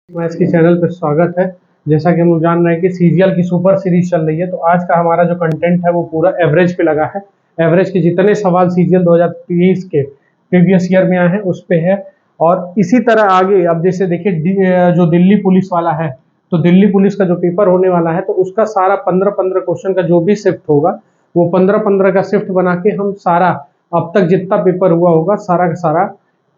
Maths की channel पर स्वागत है। जैसा कि हम लोग जान रहे हैं कि सीजीएल की सुपर सीरीज चल रही है, तो आज का हमारा जो कंटेंट है वो पूरा एवरेज पे लगा है। एवरेज के जितने सवाल सीजीएल 2023 के प्रीवियस ईयर में आए हैं उस पे है। और इसी तरह आगे अब जैसे देखिए जो दिल्ली पुलिस वाला है, तो दिल्ली पुलिस का जो पेपर होने वाला है तो उसका सारा 15-15 क्वेश्चन का जो भी शिफ्ट होगा वो 15-15 का शिफ्ट बना के हम सारा अब तक जितना पेपर हुआ होगा सारा का सारा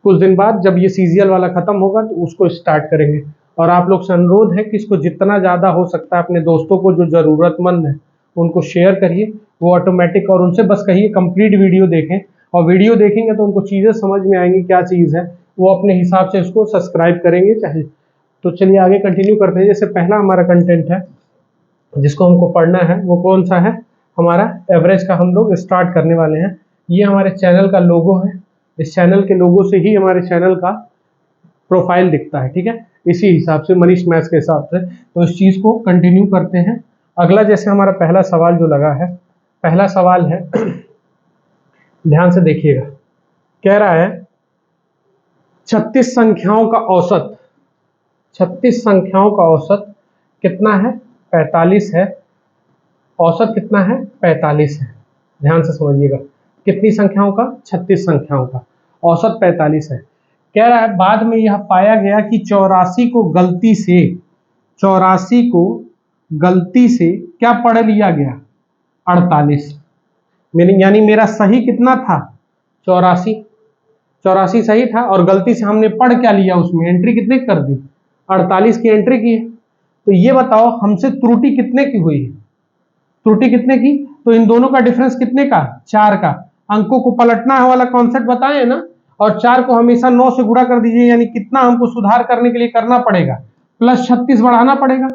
कुछ दिन बाद जब ये सीजीएल वाला खत्म होगा तो उसको स्टार्ट करेंगे। और आप लोग से अनुरोध है कि इसको जितना ज़्यादा हो सकता है अपने दोस्तों को जो ज़रूरतमंद है उनको शेयर करिए, वो ऑटोमेटिक, और उनसे बस कहिए कंप्लीट वीडियो देखें। और वीडियो देखेंगे तो उनको चीज़ें समझ में आएंगी क्या चीज़ है, वो अपने हिसाब से उसको सब्सक्राइब करेंगे चाहे। तो चलिए आगे कंटिन्यू करते हैं। जैसे पहला हमारा कंटेंट है जिसको हमको पढ़ना है वो कौन सा है, हमारा एवरेज का हम लोग स्टार्ट करने वाले हैं। ये हमारे चैनल का लोगो है, इस चैनल के लोगो से ही हमारे चैनल का प्रोफाइल दिखता है, ठीक है, इसी हिसाब से मनीष मैथ्स के हिसाब से। तो इस चीज़ को कंटिन्यू करते हैं। अगला जैसे हमारा पहला सवाल जो लगा है, पहला सवाल है ध्यान से देखिएगा, कह रहा है 36 संख्याओं का औसत, 36 संख्याओं का औसत कितना है, 45 है। औसत कितना है, 45 है। ध्यान से समझिएगा, कितनी संख्याओं का, 36 संख्याओं का, औसत 45 है। कह रहा है बाद में यह पाया गया कि 84 को गलती से, 84 को गलती से क्या पढ़ लिया गया, 48। मीनिंग यानी मेरा सही कितना था, 84, 84 सही था और गलती से हमने पढ़ क्या लिया, उसमें एंट्री कितने कर दी, 48 की एंट्री की है। तो ये बताओ हमसे त्रुटि कितने की हुई है, त्रुटि कितने की, तो इन दोनों का डिफरेंस कितने का, 4 का। अंकों को पलटना है वाला कॉन्सेप्ट बताए ना, और 4 को हमेशा 9 से गुणा कर दीजिए, यानी कितना हमको सुधार करने के लिए करना पड़ेगा, प्लस 36 बढ़ाना पड़ेगा।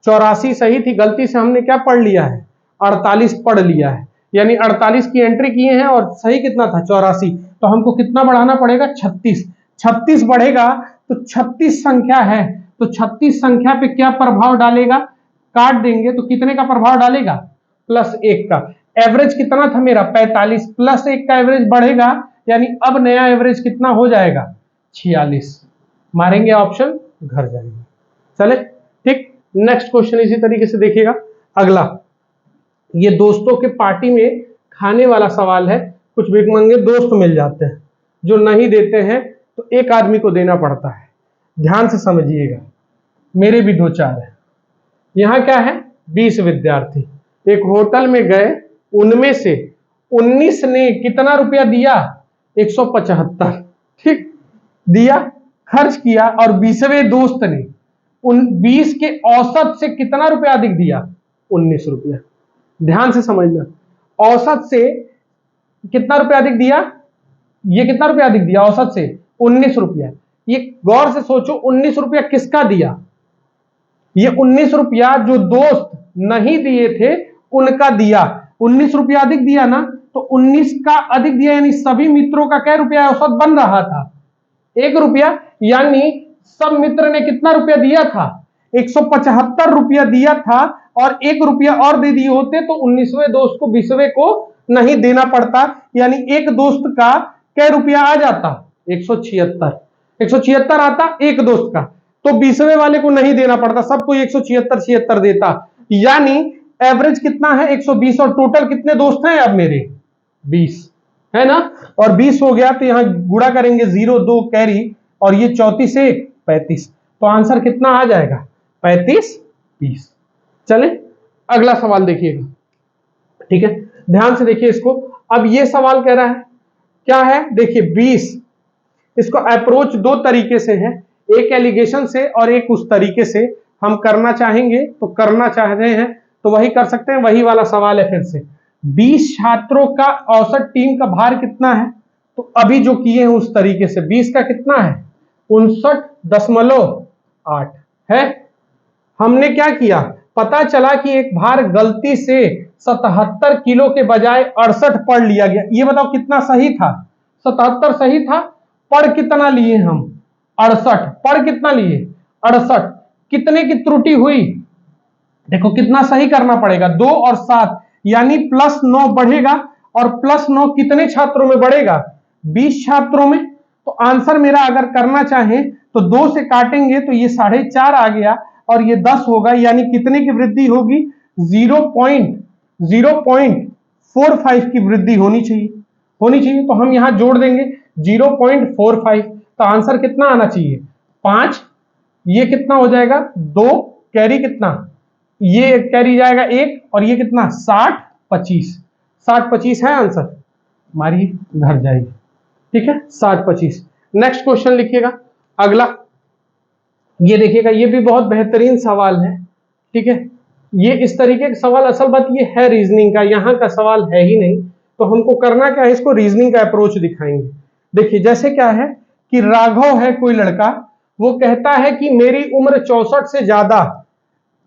84 सही थी, गलती से हमने क्या पढ़ लिया है, 48 पढ़ लिया है, यानी 48 की एंट्री किए हैं और सही कितना था, 84। तो हमको कितना बढ़ाना पड़ेगा, 36। 36 बढ़ेगा तो 36 संख्या है, तो 36 संख्या पे क्या प्रभाव डालेगा, काट देंगे तो कितने का प्रभाव डालेगा, +1 का। एवरेज कितना था मेरा, 45, +1 का एवरेज बढ़ेगा, यानी अब नया एवरेज कितना हो जाएगा, 46। मारेंगे ऑप्शन, घर जाएंगे। चले ठीक, नेक्स्ट क्वेश्चन इसी तरीके से देखिएगा। अगला ये दोस्तों के पार्टी में खाने वाला सवाल है। कुछ भिखमंगे दोस्त मिल जाते हैं जो नहीं देते हैं तो एक आदमी को देना पड़ता है। ध्यान से समझिएगा, मेरे भी 2-4 है। यहाँ क्या है, 20 विद्यार्थी एक होटल में गए, उनमें से 19 ने कितना रुपया दिया, 175, ठीक दिया, खर्च किया, और 20वें दोस्त ने उन 20 के औसत से कितना रुपया अधिक दिया, 19 रुपया। ध्यान से समझना, औसत से कितना रुपया अधिक दिया, ये कितना रुपया अधिक दिया औसत से, 19 रुपया। ये गौर से सोचो, 19 रुपया किसका दिया, ये 19 रुपया जो दोस्त नहीं दिए थे उनका दिया। 19 रुपया अधिक दिया ना, तो 19 का अधिक दिया, यानी सभी मित्रों का क्या रुपया औसत बन रहा था, 1 रुपया। यानी सब मित्र ने कितना रुपया दिया था, 175 रुपया दिया था, और 1 रुपया और दे दिए होते तो 19वें दोस्त को 20वें को नहीं देना पड़ता, यानी एक दोस्त का क्या रुपया आ जाता, 176, 176 आता एक दोस्त का, तो 20वें वाले को नहीं देना पड़ता, सबको 176 देता। यानी एवरेज कितना है, 120, और टोटल कितने दोस्त हैं अब मेरे, 20 है ना, और 20 हो गया तो यहां गुणा करेंगे, 0 2 कैरी, और ये 34 से 35, तो आंसर कितना आ जाएगा, 35 20। चले अगला सवाल देखिएगा, ठीक है, ध्यान से देखिए इसको। अब ये सवाल कह रहा है क्या है, देखिए 20, इसको अप्रोच 2 तरीके से है, एक एलिगेशन से और एक उस तरीके से। हम करना चाहेंगे तो करना चाह रहे हैं तो वही कर सकते हैं, वही वाला सवाल है फिर से। 20 छात्रों का औसत टीम का भार कितना है, तो अभी जो किए हैं उस तरीके से 20 का कितना है, 59.8 है। हमने क्या किया, पता चला कि एक भार गलती से 77 किलो के बजाय 68 पढ़ लिया गया। ये बताओ कितना सही था, 77 सही था, पढ़ कितना लिए हम, 68, पढ़ कितना लिए 68, कितने की त्रुटि हुई, देखो कितना सही करना पड़ेगा, 2 और 7, यानी +9 बढ़ेगा, और +9 कितने छात्रों में बढ़ेगा, 20 छात्रों में। तो आंसर मेरा अगर करना चाहें तो 2 से काटेंगे तो ये 4.5 आ गया और ये 10 होगा, यानी कितने की वृद्धि होगी? 0.45 की वृद्धि होनी चाहिए, होनी चाहिए। तो हम यहां जोड़ देंगे 0.45, तो आंसर कितना आना चाहिए? 5। ये कितना हो जाएगा? 2 कैरी कितना? ये कैरी जाएगा 1 और ये कितना? 60 25, 60 25 है आंसर, हमारी घर जाएगी। ठीक है, 60 25। नेक्स्ट क्वेश्चन लिखिएगा अगला। ये देखिएगा, ये भी बहुत बेहतरीन सवाल है। ठीक है, ये इस तरीके का सवाल, असल बात ये है रीजनिंग का, यहाँ का सवाल है ही नहीं, तो हमको करना क्या है, इसको रीजनिंग का अप्रोच दिखाएंगे। देखिए जैसे क्या है कि राघव है कोई लड़का, वो कहता है कि मेरी उम्र 64 से ज्यादा,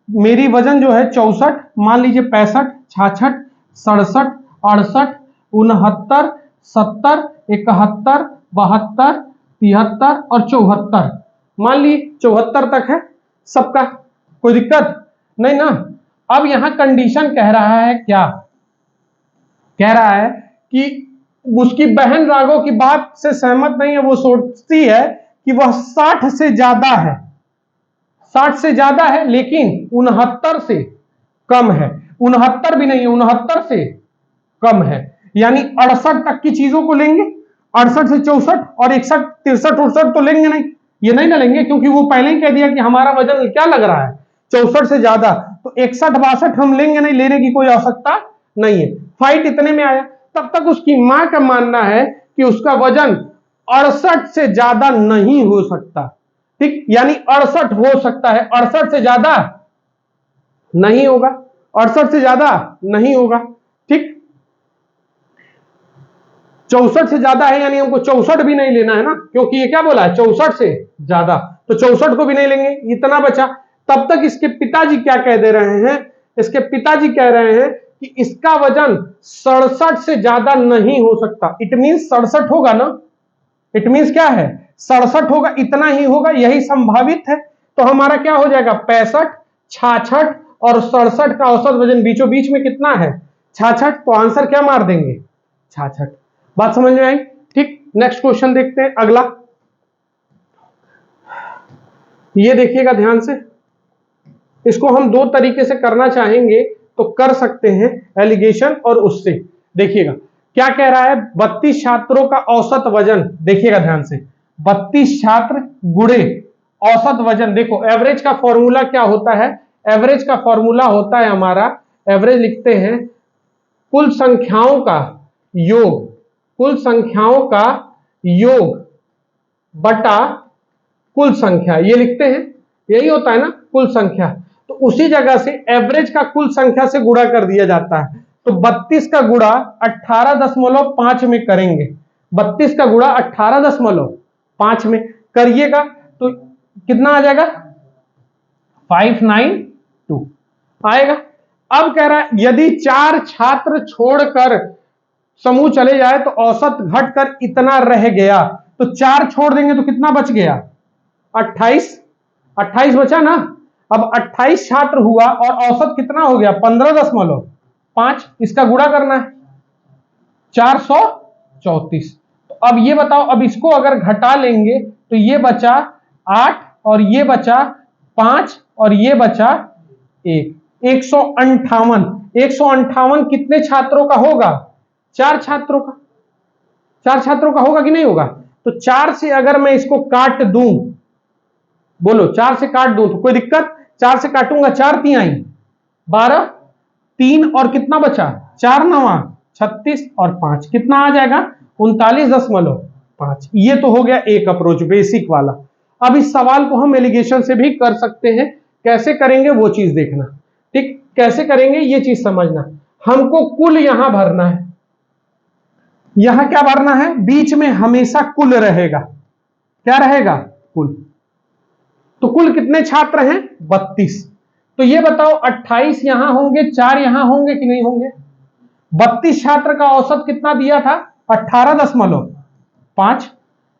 मेरी वजन जो है 64, मान लीजिए 65 66 67 68 69 70 71 72 73 और 74, मान ली 74 तक है सबका, कोई दिक्कत नहीं ना। अब यहां कंडीशन कह रहा है क्या? कह रहा है कि उसकी बहन राघव की बात से सहमत नहीं है, वो सोचती है कि वह 60 से ज्यादा है, 60 से ज्यादा है लेकिन 69 से कम है, 69 भी नहीं है, 69 से कम है, यानी 68 तक की चीजों को लेंगे। 68 से 64 और 61 63 68 तो लेंगे नहीं, ये नहीं ना लेंगे, क्योंकि वो पहले ही कह दिया कि हमारा वजन क्या लग रहा है 64 से ज्यादा, तो 61 62 हम लेंगे नहीं, लेने की कोई आवश्यकता नहीं है। फाइट इतने में आया, तब तक उसकी मां का मानना है कि उसका वजन 68 से ज्यादा नहीं हो सकता। ठीक, यानी 68 हो सकता है, 68 से ज्यादा नहीं होगा, 68 से ज्यादा नहीं होगा। ठीक, 64 से ज्यादा है, यानी हमको 64 भी नहीं लेना है ना, क्योंकि ये क्या बोला है 64 से ज्यादा, तो 64 को भी नहीं लेंगे, इतना बचा। तब तक इसके पिताजी क्या कह दे रहे हैं? इसके पिताजी कह रहे हैं कि इसका वजन 67 से ज्यादा नहीं हो सकता। इट मींस 67 होगा ना, इट मींस क्या है 67 होगा, इतना ही होगा, यही संभावित है। तो हमारा क्या हो जाएगा 65 66 और 67 का औसत वजन बीचों बीच में कितना है 66, तो आंसर क्या मार देंगे 66। बात समझ में आई? ठीक, नेक्स्ट क्वेश्चन देखते हैं अगला। ये देखिएगा ध्यान से, इसको हम 2 तरीके से करना चाहेंगे तो कर सकते हैं, एलिगेशन और उससे। देखिएगा क्या कह रहा है, 32 छात्रों का औसत वजन, देखिएगा ध्यान से, 32 छात्र गुणे औसत वजन। देखो एवरेज का फॉर्मूला क्या होता है? एवरेज का फॉर्मूला होता है हमारा, एवरेज लिखते हैं कुल संख्याओं का योग, कुल संख्याओं का योग बटा कुल संख्या, ये लिखते हैं, यही होता है ना कुल संख्या। तो उसी जगह से एवरेज का कुल संख्या से गुणा कर दिया जाता है। तो 32 का गुणा 18.5 में करेंगे, 32 का गुणा 18.5 में करिएगा तो कितना आ जाएगा 592 आएगा। अब कह रहा है यदि 4 छात्र छोड़कर समूह चले जाए तो औसत घटकर इतना रह गया, तो 4 छोड़ देंगे तो कितना बच गया 28, 28 बचा ना। अब 28 छात्र हुआ और औसत कितना हो गया 15.5, इसका गुणा करना है 434। तो अब ये बताओ, अब इसको अगर घटा लेंगे तो ये बचा 8 और ये बचा 5 और ये बचा 1, 158। 158 कितने छात्रों का होगा? 4 छात्रों का, 4 छात्रों का होगा कि नहीं होगा? तो 4 से अगर मैं इसको काट दूं, बोलो 4 से काट दूं तो कोई दिक्कत? 4 से काटूंगा 4 तिहाई 12, 3 और कितना बचा 4 9 36 और 5 कितना आ जाएगा 39.5। ये तो हो गया एक अप्रोच बेसिक वाला। अब इस सवाल को हम एलिगेशन से भी कर सकते हैं, कैसे करेंगे वो चीज देखना। ठीक, कैसे करेंगे ये चीज समझना। हमको कुल यहां भरना है, यहां क्या भरना है, बीच में हमेशा कुल रहेगा, क्या रहेगा कुल। तो कुल कितने छात्र हैं 32। तो ये बताओ 28 यहां होंगे, 4 यहां होंगे कि नहीं होंगे? 32 छात्र का औसत कितना दिया था 18.5,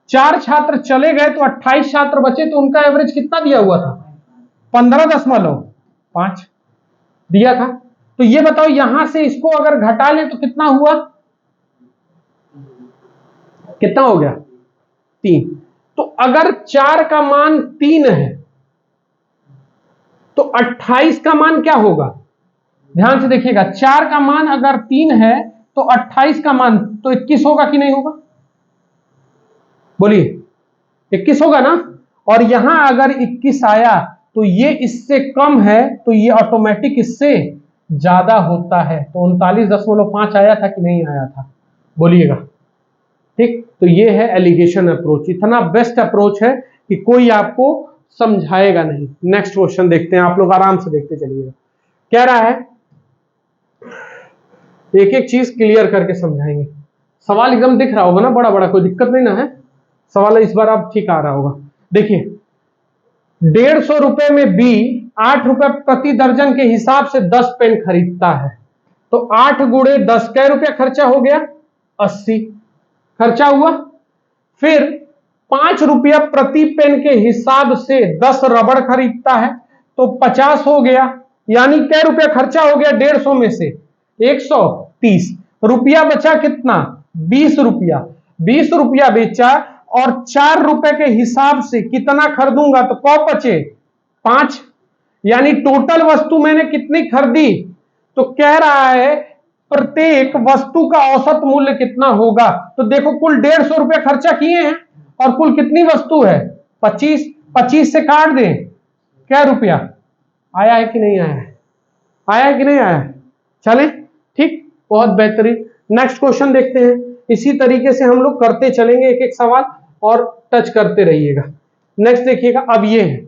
4 छात्र चले गए तो 28 छात्र बचे, तो उनका एवरेज कितना दिया हुआ था 15.5 दिया था। तो ये बताओ यहां से इसको अगर घटा लें तो कितना हुआ, कितना हो गया 3। तो अगर 4 का मान 3 है तो 28 का मान क्या होगा? ध्यान से देखिएगा, 4 का मान अगर 3 है तो 28 का मान तो 21 होगा कि नहीं होगा? बोलिए, 21 होगा ना। और यहां अगर 21 आया तो ये इससे कम है तो ये ऑटोमेटिक इससे ज्यादा होता है। तो 39.5 आया था कि नहीं आया था? बोलिएगा। ठीक, तो ये है एलिगेशन अप्रोच। इतना बेस्ट अप्रोच है कि कोई आपको समझाएगा नहीं। नेक्स्ट क्वेश्चन देखते हैं, आप लोग आराम से देखते चलिएगा। कह रहा है, एक एक चीज क्लियर करके समझाएंगे। सवाल एकदम दिख रहा होगा ना, बड़ा बड़ा, कोई दिक्कत नहीं ना है? सवाल इस बार आप ठीक आ रहा होगा। देखिए, 150 रुपए में बी 8 रुपए प्रति दर्जन के हिसाब से 10 पेन खरीदता है। तो 8 गुणे 10 कै रुपया खर्चा हो गया? 80 खर्चा हुआ। फिर 5 रुपया प्रति पेन के हिसाब से 10 रबड़ खरीदता है तो 50 हो गया। यानी कै रुपया खर्चा हो गया 150 में से? 130 रुपया। बचा कितना? 20 रुपया। 20 रुपया बेचा और 4 रुपए के हिसाब से कितना खरीदूंगा तो कौ बचे? 5। यानी टोटल वस्तु मैंने कितनी खरीदी? तो कह रहा है प्रत्येक वस्तु का औसत मूल्य कितना होगा। तो देखो, कुल 150 रुपया खर्चा किए हैं और कुल कितनी वस्तु है? 25। 25 से काट दें, क्या रुपया आया है कि नहीं आया है? आया है कि नहीं आया है? चले, ठीक, बहुत बेहतरीन। नेक्स्ट क्वेश्चन देखते हैं। इसी तरीके से हम लोग करते चलेंगे, एक एक सवाल और टच करते रहिएगा। नेक्स्ट देखिएगा, अब ये है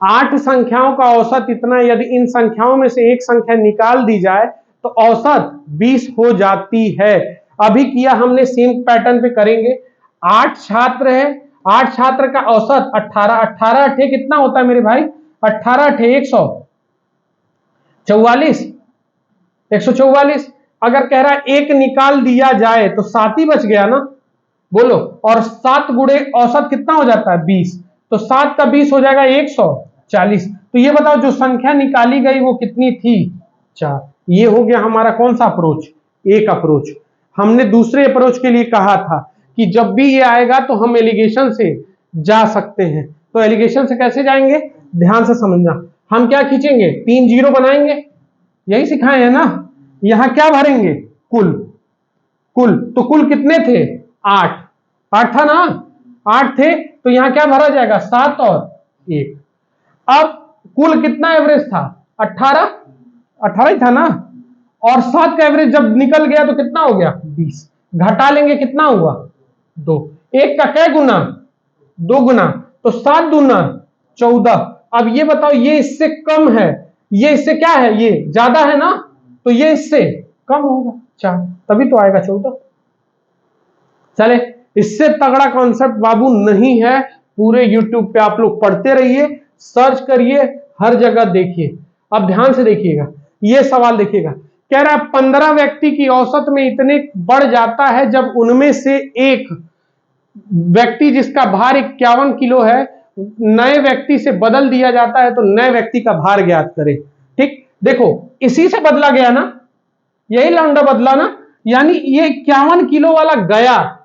8 संख्याओं का औसत इतना, यदि इन संख्याओं में से एक संख्या निकाल दी जाए तो औसत 20 हो जाती है। अभी किया हमने, सेम पैटर्न पे करेंगे। 8 छात्र है, 8 छात्र का औसत 18। 18 अठे कितना होता है मेरे भाई? 18 अठे 144, 144। अगर कह रहा है एक निकाल दिया जाए तो 7 ही बच गया ना, बोलो। और 7 गुणे औसत कितना हो जाता है? 20। तो 7 का 20 हो जाएगा 140। तो ये बताओ, जो संख्या निकाली गई वो कितनी थी? 4। ये हो गया हमारा कौन सा अप्रोच? एक अप्रोच। हमने दूसरे अप्रोच के लिए कहा था कि जब भी ये आएगा तो हम एलिगेशन से जा सकते हैं। तो एलिगेशन से कैसे जाएंगे, ध्यान से समझना। हम क्या खींचेंगे? 3 जीरो बनाएंगे, यही सिखाए हैं ना। यहां क्या भरेंगे? कुल। कुल तो कुल कितने थे? 8। 8 था ना, 8 थे। तो यहां क्या भरा जाएगा? 7 और 1। अब कुल कितना एवरेज था? 18। 18 ही था ना। और 7 का एवरेज जब निकल गया तो कितना हो गया? 20। घटा लेंगे, कितना हुआ? 2। 1 का क्या गुना? 2 गुना। तो 7 दूना 14। अब ये बताओ, ये इससे कम है, ये इससे क्या है? ये ज्यादा है ना, तो ये इससे कम होगा 4, तभी तो आएगा 14। चले, इससे तगड़ा कॉन्सेप्ट बाबू नहीं है। पूरे YouTube पे आप लोग पढ़ते रहिए, सर्च करिए, हर जगह देखिए। अब ध्यान से देखिएगा, ये सवाल देखिएगा। कह रहा है 15 व्यक्ति की औसत में इतने बढ़ जाता है जब उनमें से एक व्यक्ति जिसका भार 51 किलो है नए व्यक्ति से बदल दिया जाता है तो नए व्यक्ति का भार ज्ञात करें। ठीक, देखो इसी से बदला गया ना, यही लौंडा बदला ना। यानी ये 51 किलो वाला गया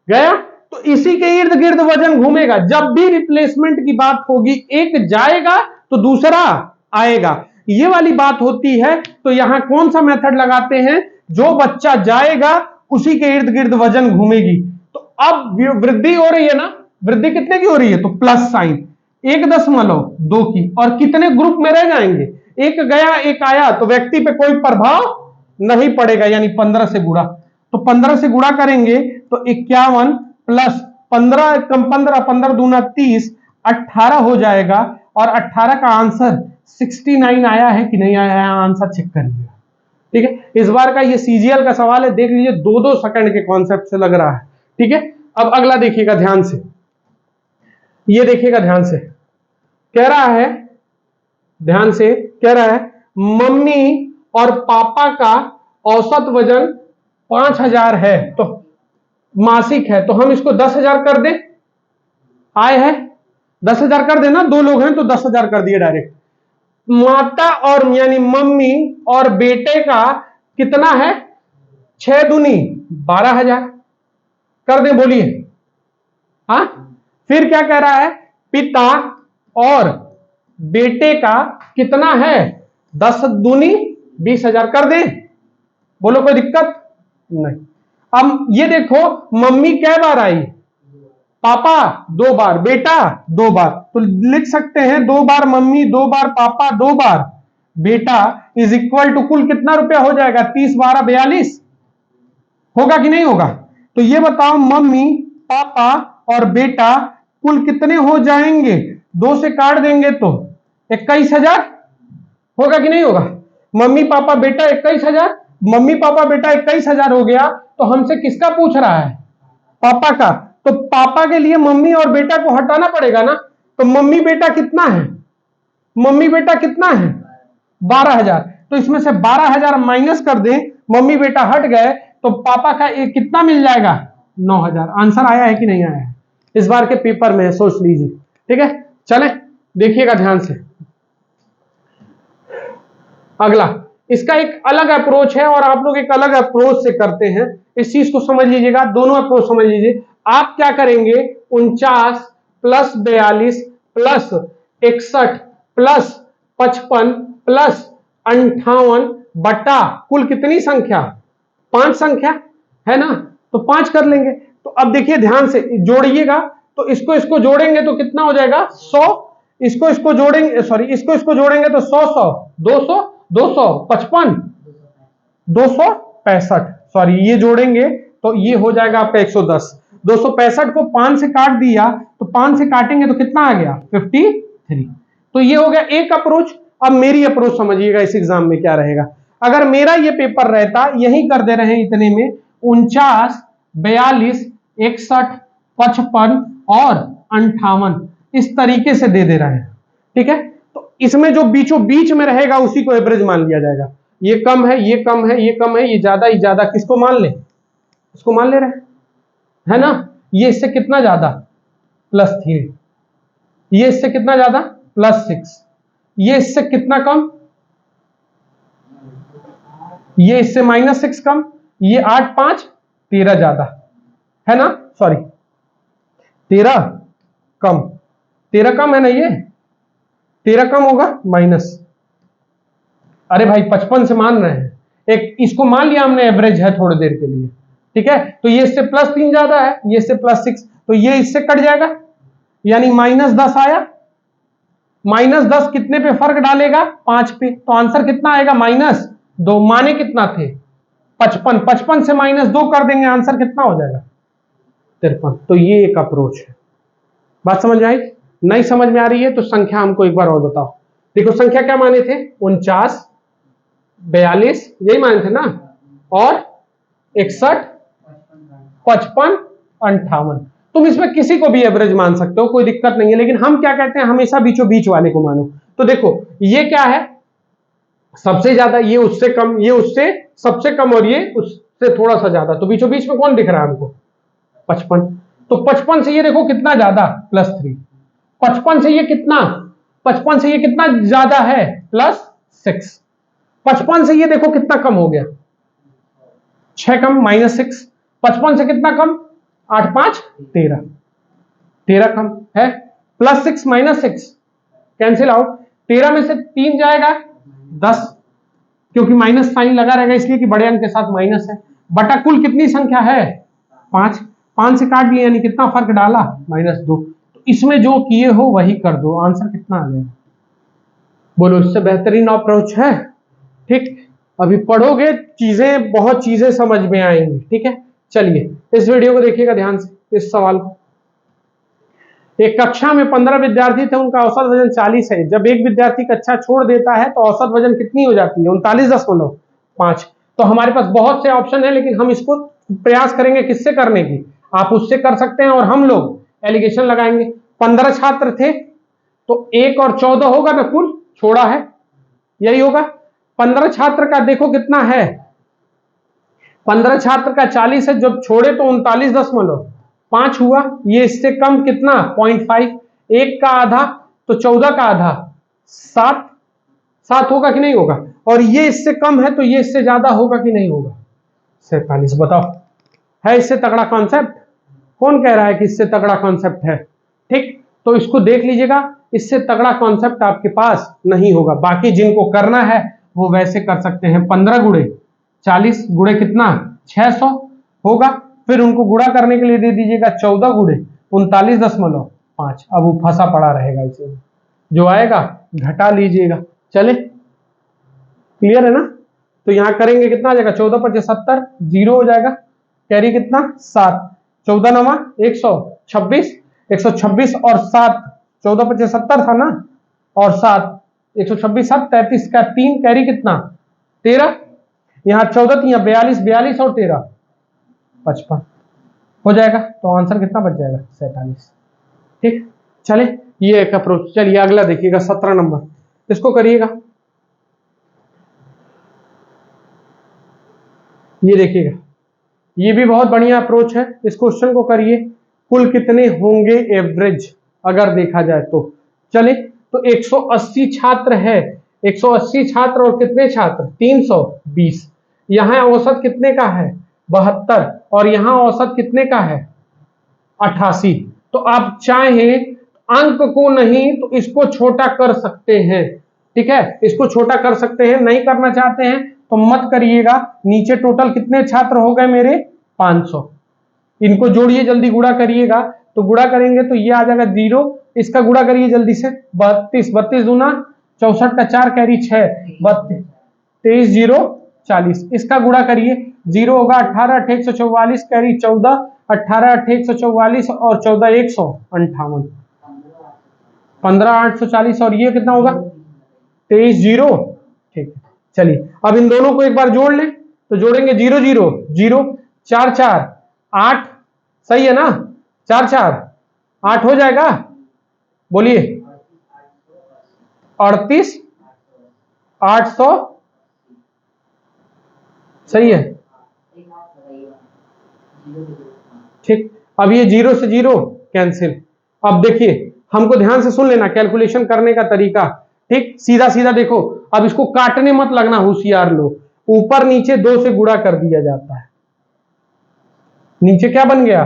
गया तो इसी के इर्द गिर्द वजन घूमेगा। जब भी रिप्लेसमेंट की बात होगी, एक जाएगा तो दूसरा आएगा, ये वाली बात होती है। तो यहां कौन सा मेथड लगाते हैं? जो बच्चा जाएगा उसी के इर्द गिर्द वजन घूमेगी। तो अब वृद्धि हो रही है ना, वृद्धि कितने की हो रही है? तो प्लस साइन 1.2 की। और कितने ग्रुप में रह जाएंगे? एक गया एक आया, तो व्यक्ति पे कोई प्रभाव नहीं पड़ेगा, यानी 15 से गुणा। तो 15 से गुणा करेंगे तो 51 प्लस 15 कम 15, 15 दूना 30, 18 हो जाएगा। और 18 का आंसर 69 आया है कि नहीं आया है? आंसर चेक करिएगा। ठीक है, इस बार का ये सीजीएल का सवाल है, देख लीजिए 2-2 सेकंड के कॉन्सेप्ट से लग रहा है। ठीक है, अब अगला देखिएगा ध्यान से, ये देखिएगा ध्यान से। कह रहा है, ध्यान से कह रहा है मम्मी और पापा का औसत वजन 5000 है, तो मासिक है, तो हम इसको 10,000 कर दें। आए है 10,000 कर देना, 2 लोग हैं तो 10,000 कर दिए डायरेक्ट। माता और यानी मम्मी और बेटे का कितना है? 6 दूनी 12,000 कर दें, बोलिए। हाँ, फिर क्या कह रहा है, पिता और बेटे का कितना है, 10 दूनी 20,000 कर दे, बोलो कोई दिक्कत नहीं। अब ये देखो मम्मी कै बार आई, पापा 2 बार, बेटा 2 बार, तो लिख सकते हैं 2 बार मम्मी, 2 बार पापा, 2 बार बेटा इज इक्वल टू कुल कितना रुपया हो जाएगा, 30 12 42 होगा कि नहीं होगा। तो ये बताओ मम्मी पापा और बेटा कुल कितने हो जाएंगे, 2 से काट देंगे तो 21,000 होगा कि नहीं होगा। मम्मी पापा बेटा 21,000, मम्मी पापा बेटा 21,000 हो गया। तो हमसे किसका पूछ रहा है, पापा का। तो पापा के लिए मम्मी और बेटा को हटाना पड़ेगा ना। तो मम्मी बेटा कितना है, मम्मी बेटा कितना है 12,000। तो इसमें से 12,000 माइनस कर दें, मम्मी बेटा हट गए, तो पापा का एक कितना मिल जाएगा 9,000। आंसर आया है कि नहीं आया है, इस बार के पेपर में सोच लीजिए। ठीक है, चले देखिएगा ध्यान से। अगला, इसका एक अलग अप्रोच है और आप लोग एक अलग अप्रोच से करते हैं, इस चीज को समझ लीजिएगा, दोनों अप्रोच समझ लीजिए। आप क्या करेंगे, 49 प्लस 42 प्लस 61 प्लस 55 प्लस 58 बटा कुल कितनी संख्या, 5 संख्या है ना, तो 5 कर लेंगे। तो अब देखिए ध्यान से जोड़िएगा, तो इसको इसको जोड़ेंगे तो कितना हो जाएगा 100, इसको इसको जोड़ेंगे, सॉरी इसको इसको जोड़ेंगे तो 100 100 200 200 55 265, सॉरी ये जोड़ेंगे तो ये हो जाएगा आपका 110। 265 को 5 से काट दिया, तो 5 से काटेंगे तो कितना आ गया 53। तो ये हो गया एक अप्रोच। अब मेरी अप्रोच समझिएगा, इस एग्जाम में क्या रहेगा। अगर मेरा ये पेपर रहता, यही कर दे रहे हैं इतने में, 49 42 61 55 और 58 इस तरीके से दे रहे हैं। ठीक है, तो इसमें जो बीचों बीच में रहेगा उसी को एवरेज मान लिया जाएगा। ये कम है, ये कम है, ये कम है, ये ज्यादा, ये ज्यादा, किसको मान ले, इसको मान ले रहे है ना। ये इससे कितना ज्यादा +3, ये इससे कितना ज्यादा +6, ये इससे कितना कम, ये इससे -6 कम, ये 8 5 13 ज्यादा है ना, सॉरी 13 कम, 13 कम है ना, ये 13 कम होगा माइनस, अरे भाई 55 से मान रहे हैं, एक इसको मान लिया हमने एवरेज है थोड़ी देर के लिए। ठीक है, तो ये इससे +3 ज्यादा है, ये इससे +6, तो ये इससे कट जाएगा, यानी -10 आया। -10 कितने पे फर्क डालेगा, 5 पे, तो आंसर कितना आएगा -2। माने कितना थे 55, 55 से -2 कर देंगे, आंसर कितना हो जाएगा 53। तो ये एक अप्रोच है। बात समझ में आई, नहीं समझ में आ रही है तो संख्या हमको एक बार और बताओ। देखो संख्या क्या माने थे, 49 42 यही माने थे ना, और 61 55 58। तुम इसमें किसी को भी एवरेज मान सकते हो, कोई दिक्कत नहीं है, लेकिन हम क्या कहते हैं, हमेशा बीचों बीच वाले को मानो। तो देखो ये क्या है, सबसे ज्यादा, ये उससे कम, ये उससे सबसे कम, और ये उससे थोड़ा सा ज्यादा, तो बीचों बीच में कौन दिख रहा है हमको 55। तो 55 से ये देखो कितना ज्यादा +3, 55 से ये कितना, 55 से ये कितना ज्यादा है +6, 55 से ये देखो कितना कम हो गया 6 कम -6, 55 से कितना कम 8 5 13, 13 कम है, +6 -6 कैंसिल आउट, 13 में से 3 जाएगा 10, क्योंकि माइनस साइन लगा रहेगा इसलिए कि बड़े अंक के साथ माइनस है, बटा कुल कितनी संख्या है 5, 5 से काट लिया यानी कितना फर्क डाला -2। तो इसमें जो किए हो वही कर दो, आंसर कितना आ जाएगा, बोलो इससे बेहतरीन अप्रोच है। ठीक, अभी पढ़ोगे चीजें, बहुत चीजें समझ में आएंगी। ठीक है, चलिए इस वीडियो को देखिएगा ध्यान से, इस सवाल को। एक कक्षा में 15 विद्यार्थी थे, उनका औसत वजन 40 है। जब एक विद्यार्थी कक्षा छोड़ देता है तो औसत वजन कितनी हो जाती है, 39.5। तो हमारे पास बहुत से ऑप्शन है, लेकिन हम इसको प्रयास करेंगे किससे करने की, आप उससे कर सकते हैं और हम लोग एलिगेशन लगाएंगे। 15 छात्र थे तो 1 और 14 होगा ना, कुल छोड़ा है, यही होगा। 15 छात्र का देखो कितना है, 15 छात्र का 40 है, जब छोड़े तो 39.5 हुआ। ये इससे कम कितना 0.5, 1 का आधा तो 14 का आधा 7, 7 होगा कि नहीं होगा, और ये इससे कम है तो ये इससे ज्यादा होगा कि नहीं होगा 47। बताओ, है इससे तगड़ा कॉन्सेप्ट, कौन कह रहा है कि इससे तगड़ा कॉन्सेप्ट है? ठीक, तो इसको देख लीजिएगा, इससे तगड़ा कॉन्सेप्ट आपके पास नहीं होगा। बाकी जिनको करना है वो वैसे कर सकते हैं। 15 गुणे 40 गुणे कितना 600 होगा। फिर उनको गुणा करने के लिए दे दीजिएगा 14 गुणे 39.5। अब वो फंसा पड़ा रहेगा, इसे जो आएगा घटा लीजिएगा। चले, क्लियर है ना? तो यहां करेंगे कितना आ जाएगा 14 × 70 जीरो हो जाएगा। कैरी कितना 7, 14 9 126, 126 और 7, 14 × 70 था ना, और 7 126 7 33 का 3 कैरी कितना 13। यहाँ 14 3 42, 42 और 13 55 हो जाएगा। तो आंसर कितना बच जाएगा 47। ठीक, चले ये एक अप्रोच। चलिए अगला देखिएगा 17 नंबर, इसको करिएगा। ये देखिएगा, ये भी बहुत बढ़िया अप्रोच है। इस क्वेश्चन को करिए। कुल कितने होंगे एवरेज अगर देखा जाए तो? चले, तो 180 छात्र है, 180 छात्र और कितने छात्र 320। यहाँ औसत कितने का है 72, और यहाँ औसत कितने का है 88। तो आप चाहें अंक को नहीं तो इसको छोटा कर सकते हैं। ठीक है, इसको छोटा कर सकते हैं। नहीं करना चाहते हैं तो मत करिएगा। नीचे टोटल कितने छात्र हो गए मेरे 500। इनको जोड़िए, जल्दी गुणा करिएगा। तो गुणा करेंगे तो ये आ जाएगा 0। इसका गुणा करिए जल्दी से 32, 32 दूना 64 का 4 कैरी 6, 32 23 0 40। इसका गुणा करिए, 0 होगा 18 8 144 कैरी 14, 18 8 144 और 14 158, 15 840 और ये कितना होगा 23 0। ठीक है, चलिए अब इन दोनों को एक बार जोड़ लें। तो जोड़ेंगे 0 0 0 4 4 8, सही है ना? 4 4 8 हो जाएगा, बोलिए 38 800, सही है। ठीक, अब ये 0 से 0 कैंसिल। अब देखिए, हमको ध्यान से सुन लेना कैलकुलेशन करने का तरीका। ठीक, सीधा सीधा देखो। अब इसको काटने मत लगना, होशियार लोग। ऊपर नीचे 2 से गुणा कर दिया जाता है। नीचे क्या बन गया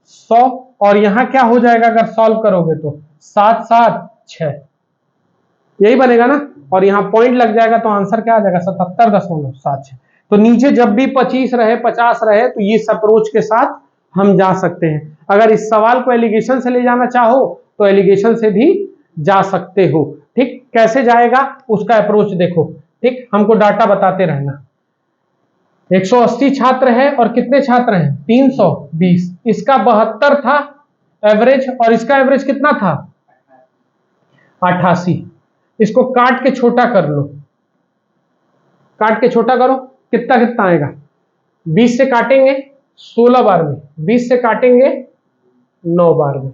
100, और यहां क्या हो जाएगा अगर सॉल्व करोगे तो 7 7 6, यही बनेगा ना। और यहां पॉइंट लग जाएगा तो आंसर क्या आ जाएगा 77.76। तो नीचे जब भी 25 रहे 50 रहे तो ये अप्रोच के साथ हम जा सकते हैं। अगर इस सवाल को एलिगेशन से ले जाना चाहो तो एलिगेशन से भी जा सकते हो। ठीक, कैसे जाएगा उसका अप्रोच देखो। ठीक, हमको डाटा बताते रहना। 180 छात्र है और कितने छात्र हैं 320। इसका 72 था एवरेज, और इसका एवरेज कितना था 88। इसको काट के छोटा कर लो, काट के छोटा करो, कितना कितना आएगा। 20 से काटेंगे 16 बार में, 20 से काटेंगे 9 बार में।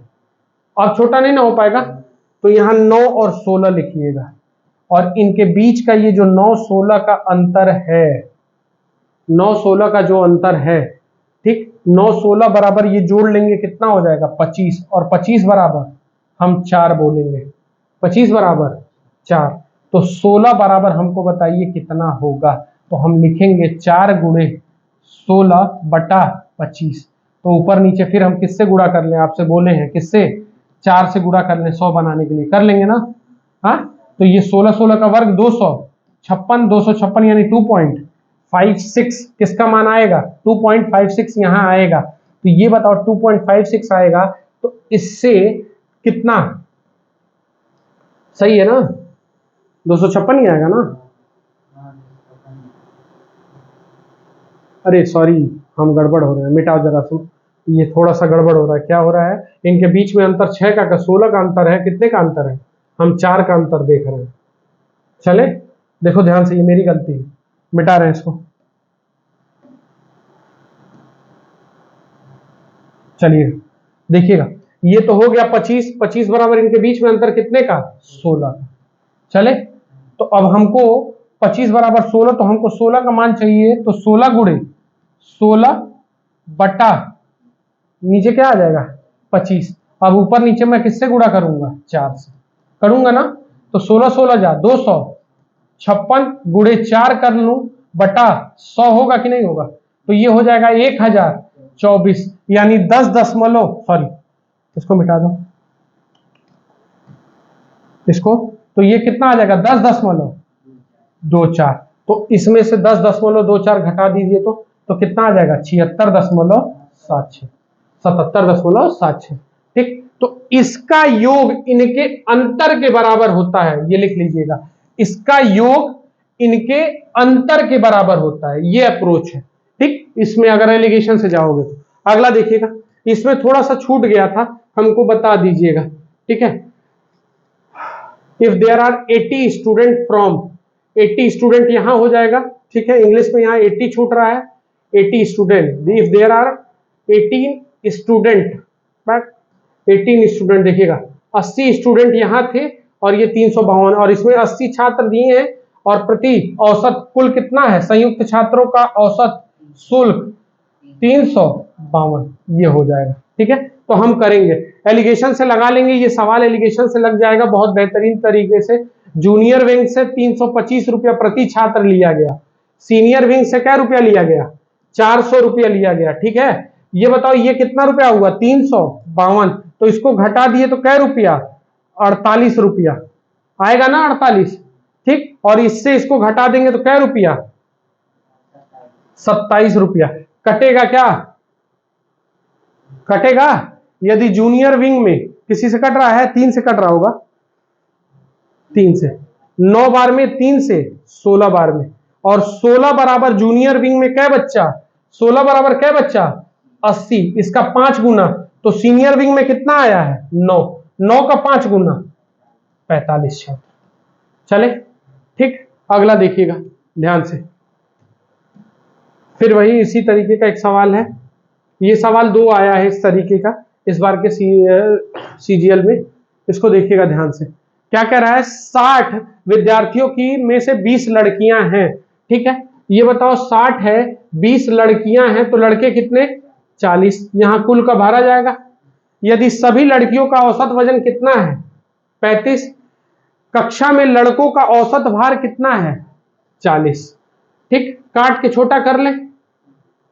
अब छोटा नहीं ना हो पाएगा तो यहां 9 और 16 लिखिएगा। और इनके बीच का ये जो 9 16 का अंतर है, 9 16 का जो अंतर है, ठीक, 9 16 बराबर ये जोड़ लेंगे कितना हो जाएगा 25, और 25 बराबर हम 4 बोलेंगे, 25 बराबर 4। तो 16 बराबर हमको बताइए कितना होगा। तो हम लिखेंगे 4 गुणे 16 बटा 25। तो ऊपर नीचे फिर हम किससे गुणा कर लें, आपसे बोले हैं किससे 4 से गुणा कर लें 100 बनाने के लिए, कर लेंगे ना। हाँ, तो ये 16 16 का वर्ग 256, 256 यानी 2.56 किसका मान आएगा 2.56 यहाँ आएगा। तो ये बताओ 2.56 आएगा तो इससे कितना सही है ना, 256 ही आएगा ना। अरे सॉरी, हम गड़बड़ हो रहे हैं, मिटाओ जरा सुन। ये थोड़ा सा गड़बड़ हो रहा है। क्या हो रहा है, इनके बीच में अंतर 6 का 16 का अंतर है, कितने का अंतर है, हम 4 का अंतर देख रहे हैं। चले देखो ध्यान से, ये मेरी गलती है, मिटा रहे हैं इसको। चलिए देखिएगा, ये तो हो गया 25, 25 बराबर इनके बीच में अंतर कितने का 16 का। चले, तो अब हमको 25 बराबर 16, तो हमको 16 का मान चाहिए। तो 16 गुणे 16 बटा नीचे क्या आ जाएगा 25। अब ऊपर नीचे मैं किससे गुणा करूंगा 4 से करूंगा ना। तो 16 16 जा 256 गुणे 4 कर लूं बटा 100 होगा कि नहीं होगा। तो ये हो जाएगा 1000 24, यानी 10 दशमलव, सॉरी इसको मिटा दो इसको, तो ये कितना आ जाएगा 10.24। तो इसमें से 10.24 घटा दीजिए तो कितना आ जाएगा 76.76, 77.76। ठीक, तो इसका योग इनके अंतर के बराबर होता है, ये लिख लीजिएगा, इसका योग इनके अंतर के बराबर होता है, ये अप्रोच है। ठीक, इसमें अगर एलिगेशन से जाओगे तो अगला देखिएगा, इसमें थोड़ा सा छूट गया था, हमको बता दीजिएगा। ठीक है, if there are 80 student from, 80 student यहां हो जाएगा। ठीक है, इंग्लिश में यहां 80 छूट रहा है, 80 student, if there are 18 student, but 18 student, देखिएगा 80 स्टूडेंट यहां थे और ये 352, और इसमें 80 छात्र दिए हैं और प्रति औसत कुल कितना है, संयुक्त छात्रों का औसत शुल्क 352, ये हो जाएगा। ठीक है, तो हम करेंगे एलिगेशन से लगा लेंगे, ये सवाल एलिगेशन से लग जाएगा बहुत बेहतरीन तरीके से। जूनियर विंग से 325 रुपया प्रति छात्र लिया गया, सीनियर विंग से क्या रुपया लिया गया, 400 रुपया लिया गया। ठीक है, ये बताओ ये कितना रुपया हुआ 352, तो इसको घटा दिए तो क्या रुपया 48 रुपया आएगा ना, 48। ठीक, और इससे इसको घटा देंगे तो क्या रुपया 27 रुपया। कटेगा क्या, कटेगा, यदि जूनियर विंग में किसी से कट रहा है, 3 से कट रहा होगा, 3 से 9 बार में, 3 से 16 बार में, और 16 बराबर जूनियर विंग में क्या बच्चा, 16 बराबर क्या बच्चा 80, इसका 5 गुना, तो सीनियर विंग में कितना आया है 9, 9 का 5 गुना 45 छात्र। चले, ठीक, अगला देखिएगा ध्यान से, फिर वही इसी तरीके का एक सवाल है, ये सवाल 2 आया है इस तरीके का इस बार के सीजीएल में, इसको देखिएगा ध्यान से। क्या कह रहा है, 60 विद्यार्थियों की में से 20 लड़कियां हैं। ठीक है, ये बताओ 60 है, 20 लड़कियां हैं, तो लड़के कितने 40, यहां कुल का भार आ जाएगा। यदि सभी लड़कियों का औसत वजन कितना है 35, कक्षा में लड़कों का औसत भार कितना है 40। ठीक, काट के छोटा कर लें,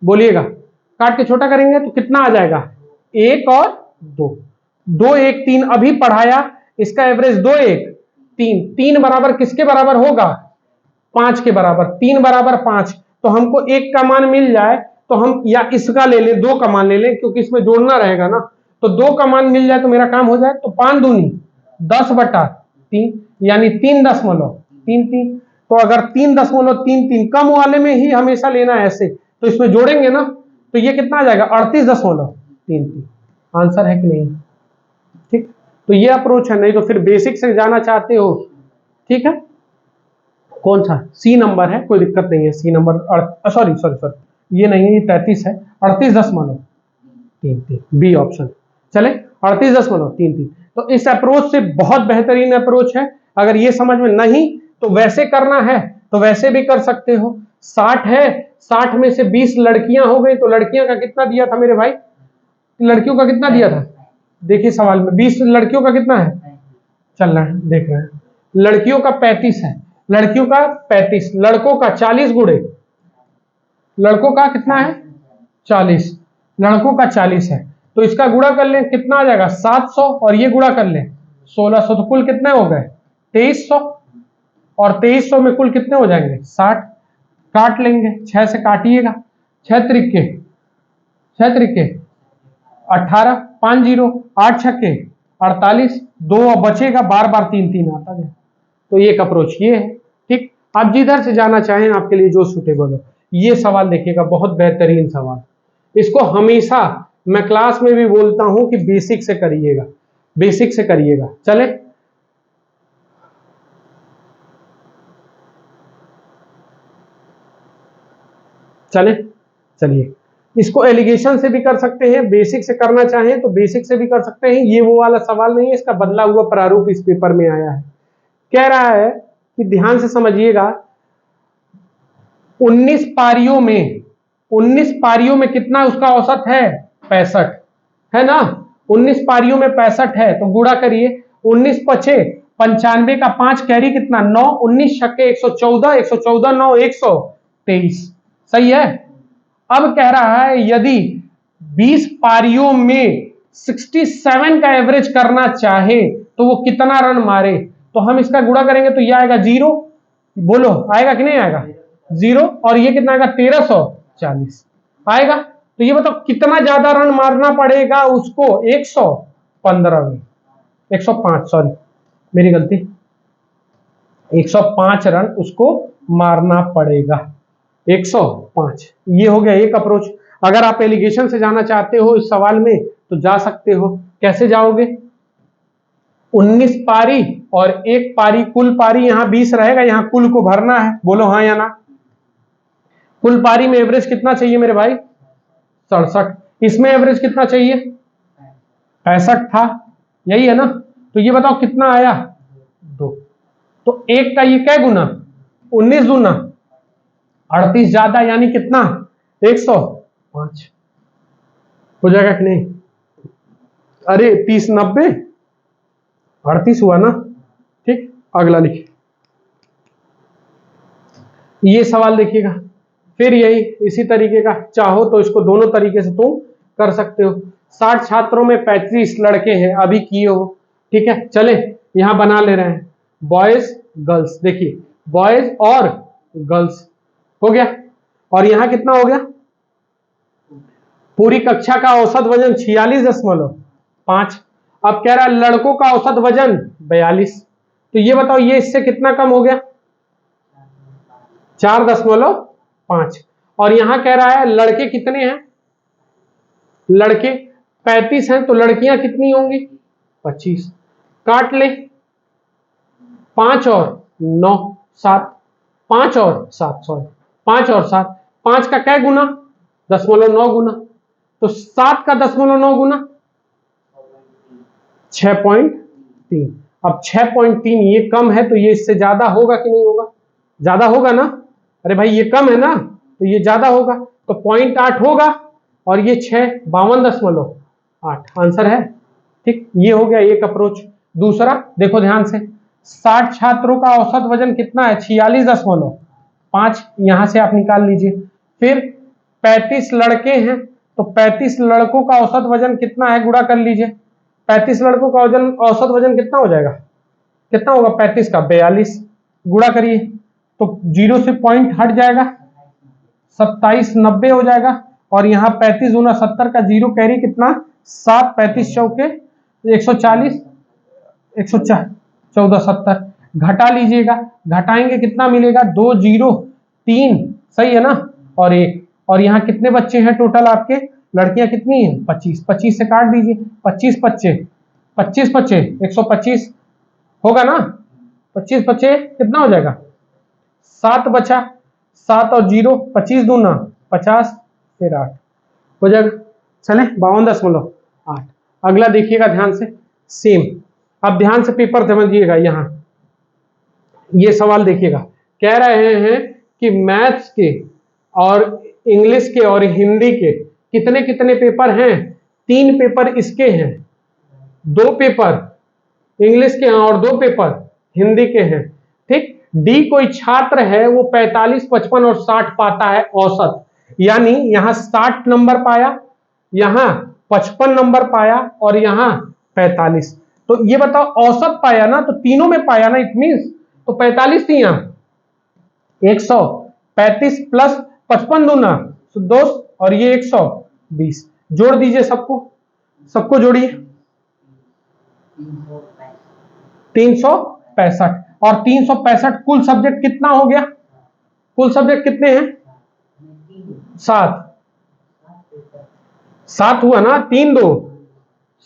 बोलिएगा, काट के छोटा करेंगे तो कितना आ जाएगा 1 और 2, 2 1 3 अभी पढ़ाया, इसका एवरेज 2 1 3, 3 बराबर किसके बराबर होगा 5 के बराबर, 3 बराबर 5, तो हमको 1 का मान मिल जाए तो हम या इसका ले लें, 2 का मान ले लें, क्योंकि इसमें जोड़ना रहेगा ना, तो 2 का मान मिल जाए तो मेरा काम हो जाए। तो 5 दूनी 10/3, यानी 3.33। तो अगर 3.33 कम वाले में ही हमेशा लेना है ऐसे, तो इसमें जोड़ेंगे ना, तो ये कितना आ जाएगा 38.33। आंसर है कि नहीं। ठीक, तो ये अप्रोच है, नहीं तो फिर बेसिक से जाना चाहते हो, ठीक है, कौन सा सी नंबर है, कोई दिक्कत नहीं है, सी नंबर सॉरी ये नहीं है, ये 33 है, 38.33 बी ऑप्शन। चले, 38.33। तो इस अप्रोच से बहुत बेहतरीन अप्रोच है। अगर ये समझ में नहीं तो वैसे करना है तो वैसे भी कर सकते हो। 60 है, 60 में से 20 लड़कियां हो गई, तो लड़कियां का कितना दिया था मेरे भाई, लड़कियों का कितना दिया था, देखिए सवाल में 20 लड़कियों का कितना है चल रहा है, देख रहे हैं, लड़कियों का 35 है, लड़कियों का 35, लड़कों का 40 गुणे, लड़कों का कितना है 40, लड़कों का 40 है, तो इसका गुणा कर लें कितना आ जाएगा 700, और ये गुणा कर लें 1600, तो कुल कितने हो गए 2300, और 2300 में कुल कितने हो जाएंगे 60। काट लेंगे, 6 से काटिएगा, 6 त्रिके 18, 5 0, 8 छक्के 48, 2 बचेगा, बार बार 3 3 आता है। तो ये एक अप्रोच ये है। ठीक, आप जिधर से जाना चाहें आपके लिए जो सुटेबल हो। ये सवाल देखिएगा, बहुत बेहतरीन सवाल, इसको हमेशा मैं क्लास में भी बोलता हूं कि बेसिक से करिएगा, बेसिक से करिएगा। चले, चलिए, इसको एलिगेशन से भी कर सकते हैं, बेसिक से करना चाहें तो बेसिक से भी कर सकते हैं। ये वो वाला सवाल नहीं है, इसका बदला हुआ प्रारूप इस पेपर में आया है। कह रहा है कि ध्यान से समझिएगा, 19 पारियों में कितना उसका औसत है 65 है ना, 19 पारियों में 65 है, तो गुणा करिए, 19 पचे 95 का 5 कैरी कितना 9, 19 छक्के 114, 114 9 123, सही है। अब कह रहा है यदि 20 पारियों में 67 का एवरेज करना चाहे तो वो कितना रन मारे, तो हम इसका गुणा करेंगे तो ये आएगा 0। बोलो आएगा कि नहीं आएगा? 0। और ये कितना आएगा? 1340 आएगा। तो ये बताओ कितना ज्यादा रन मारना पड़ेगा उसको? 115 में 105, सॉरी मेरी गलती, 105 रन उसको मारना पड़ेगा। 105। ये हो गया एक अप्रोच। अगर आप एलिगेशन से जाना चाहते हो इस सवाल में तो जा सकते हो। कैसे जाओगे? 19 पारी और एक पारी, कुल पारी यहां 20 रहेगा, यहां कुल को भरना है। बोलो हाँ या ना? कुल पारी में एवरेज कितना चाहिए मेरे भाई? 67। इसमें एवरेज कितना चाहिए? 65 था, यही है ना? तो ये बताओ कितना आया? 2। तो एक का ये क्या गुना? 19 गुना 38 ज्यादा, यानी कितना? 105 हो जाएगा कि नहीं? अरे 30 90 38 हुआ ना? ठीक, अगला लिखिए। ये सवाल देखिएगा, फिर यही इसी तरीके का, चाहो तो इसको दोनों तरीके से तुम कर सकते हो। 60 छात्रों में 35 लड़के हैं, अभी किए हो, ठीक है। चले यहां बना ले रहे हैं, बॉयज गर्ल्स। देखिए बॉयज और गर्ल्स हो गया, और यहां कितना हो गया? पूरी कक्षा का औसत वजन 46.5। अब कह रहा है लड़कों का औसत वजन 42। तो ये बताओ ये इससे कितना कम हो गया? 4.5। और यहां कह रहा है लड़के कितने हैं? लड़के 35 हैं, तो लड़कियां कितनी होंगी? 25। काट ले, 5 और 9 7, 5 और 7, सॉरी 5 और 7, 5 का क्या गुना? 0.9 गुना। तो 7 का 0.9 गुना 6.3। अब 6.3 ये कम है, तो ये इससे ज्यादा होगा कि नहीं होगा? ज्यादा होगा ना? अरे भाई ये कम है ना, तो ये ज्यादा होगा, तो 0.8 होगा, और ये 6 52.8 आंसर है। ठीक, ये हो गया एक अप्रोच। दूसरा देखो ध्यान से, 60 छात्रों का औसत वजन कितना है? 46.5, यहां से आप निकाल लीजिए। फिर 35 लड़के हैं, तो 35 लड़कों का औसत वजन कितना है? गुणा कर लीजिए। 35 लड़कों का वजन, औसत वजन कितना हो जाएगा? कितना होगा 35 का? 42। गुणा करिए तो 0 से पॉइंट हट जाएगा, 27 90 हो जाएगा। और यहाँ 35 गुना 70 का 0 कैरी, कितना? 7 35 चौके 140, 114 70 घटा लीजिएगा, घटाएंगे कितना मिलेगा? 2 0 3, सही है ना? और 1। और यहाँ कितने बच्चे हैं टोटल आपके? लड़कियां कितनी हैं? 25। 25 से काट दीजिए, 25 बच्चे 25 बच्चे 125 होगा ना? 25 बच्चे कितना हो जाएगा? 7 बचा, 7 और 0 25 दूना 50, फिर 8 हो जाएगा। चले 52.8। अगला देखिएगा ध्यान से, सेम। अब ध्यान से पेपर समझिएगा। यहाँ ये सवाल देखिएगा, कह रहे हैं कि मैथ्स के और इंग्लिश के और हिंदी के कितने कितने पेपर हैं? 3 पेपर इसके हैं, 2 पेपर इंग्लिश के हैं और 2 पेपर हिंदी के हैं। ठीक, डी कोई छात्र है, वो 45 55 और 60 पाता है औसत, यानी यहां 60 नंबर पाया, यहां 55 नंबर पाया, और यहां 45। तो ये बताओ औसत पाया ना, तो तीनों में पाया ना, इट मींस तो 45 थी यहां, 135 प्लस 55 दूना 2, और ये 120। जोड़ दीजिए सबको, सबको जोड़िए, 365। और 365 कुल सब्जेक्ट कितना हो गया? कुल सब्जेक्ट कितने हैं? 7। 7 हुआ ना, 3 2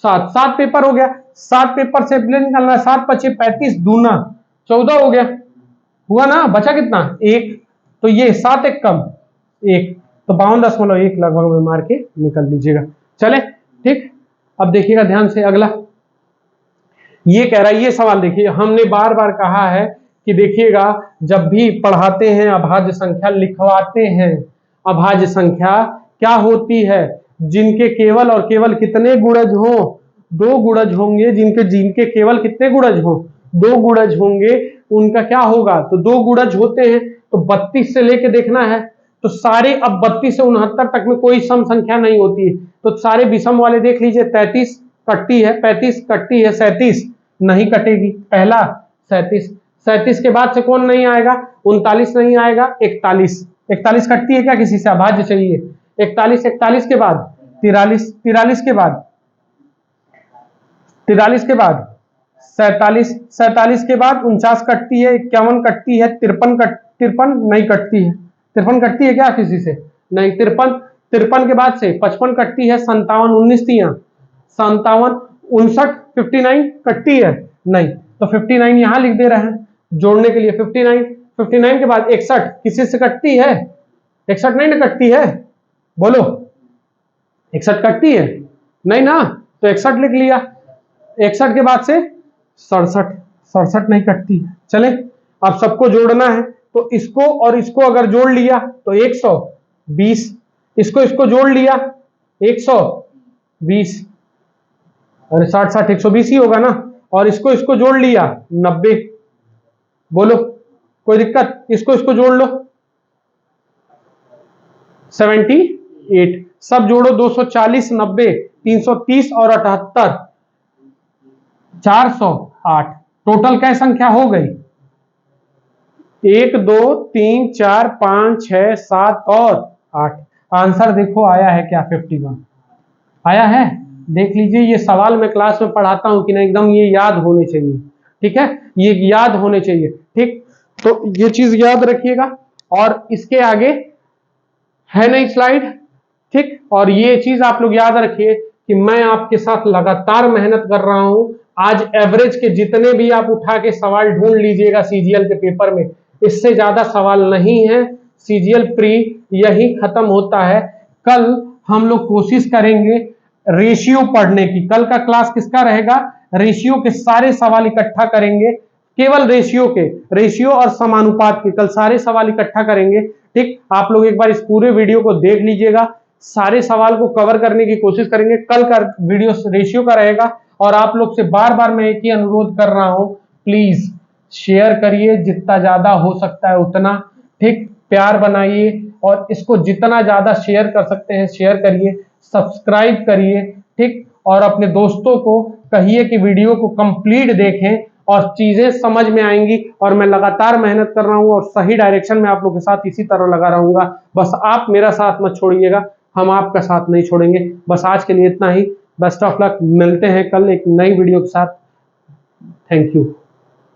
7, 7 पेपर हो गया। 7 पेपर से निकालना है, 7 5 35 दूना 14 हो गया, हुआ ना? बचा कितना? 1। तो ये 7 एक कम 1, तो 52.1 लगभग में मार के निकल लीजिएगा। चले ठीक, अब देखिएगा ध्यान से अगला। ये कह रहा है, ये सवाल देखिए, हमने बार बार कहा है कि देखिएगा जब भी पढ़ाते हैं अभाज्य संख्या लिखवाते हैं, अभाज्य संख्या क्या होती है? जिनके केवल और केवल कितने गुणज हो? 2 गुणज होंगे। जिनके जिनके केवल कितने गुणज हो? 2 गुणज होंगे, उनका क्या होगा? तो 2 गुणज होते हैं, तो 32 से लेके देखना है, तो सारे अब 32 से 69 तक में कोई सम संख्या नहीं होती है, तो सारे विषम वाले देख लीजिए। 33 कटती है, 35 कटती है, 37 नहीं कटेगी, पहला 37। 37 के बाद से कौन नहीं आएगा? 39 नहीं आएगा, 41। 41 कटती है क्या किसी से? अभाज्य चाहिए। 41, 41 के बाद 43, 43 के बाद 43 के बाद 47, 47 के बाद 49 कटती है, 51 कटती है, 53 नहीं कटती है। 53 कटती है क्या किसी से? नहीं। 53 के बाद से 55 कटती है, 57, 19 तियां 57, 59, 59 कटती है नहीं, तो 59 यहां लिख दे रहे हैं जोड़ने के लिए। 59 के बाद 61 किसी से कटती है? 61 नहीं ना कटती है, बोलो 61 कटती है नहीं ना, तो 61 लिख लिया। 61 के बाद से 67 नहीं कटती है। चले अब सबको जोड़ना है, तो इसको और इसको अगर जोड़ लिया तो 120, इसको जोड़ लिया 120, अरे 60 120 ही होगा ना, और इसको जोड़ लिया 90। बोलो कोई दिक्कत? इसको जोड़ लो 78, सब जोड़ो 240, 90, 330 और 78, 408। टोटल क्या संख्या हो गई? 1 2 3 4 5 6 7 और 8। आंसर देखो आया है क्या? 51 आया है। देख लीजिए, ये सवाल मैं क्लास में पढ़ाता हूं कि ना, एकदम ये याद होने चाहिए। ठीक है, ये याद होने चाहिए। ठीक, तो ये चीज याद रखिएगा। और इसके आगे है नहीं स्लाइड। ठीक, और ये चीज आप लोग याद रखिए कि मैं आपके साथ लगातार मेहनत कर रहा हूं। आज एवरेज के जितने भी आप उठा के सवाल ढूंढ लीजिएगा सीजीएल के पेपर में, इससे ज्यादा सवाल नहीं है। सीजीएल प्री यही खत्म होता है। कल हम लोग कोशिश करेंगे रेशियो पढ़ने की। कल का क्लास किसका रहेगा? रेशियो के सारे सवाल इकट्ठा करेंगे, केवल रेशियो और समानुपात के कल सारे सवाल इकट्ठा करेंगे। ठीक, आप लोग एक बार इस पूरे वीडियो को देख लीजिएगा, सारे सवाल को कवर करने की कोशिश करेंगे। कल का वीडियो रेशियो का रहेगा। और आप लोग से बार बार मैं एक ही अनुरोध कर रहा हूं, प्लीज शेयर करिए जितना ज्यादा हो सकता है उतना। ठीक, प्यार बनाइए और इसको जितना ज्यादा शेयर कर सकते हैं शेयर करिए, सब्सक्राइब करिए। ठीक, और अपने दोस्तों को कहिए कि वीडियो को कंप्लीट देखें और चीजें समझ में आएंगी। और मैं लगातार मेहनत कर रहा हूं और सही डायरेक्शन में आप लोगों के साथ इसी तरह लगा रहूंगा। बस आप मेरा साथ मत छोड़िएगा, हम आपका साथ नहीं छोड़ेंगे। बस आज के लिए इतना ही। बेस्ट ऑफ लक, मिलते हैं कल एक नई वीडियो के साथ। Thank you.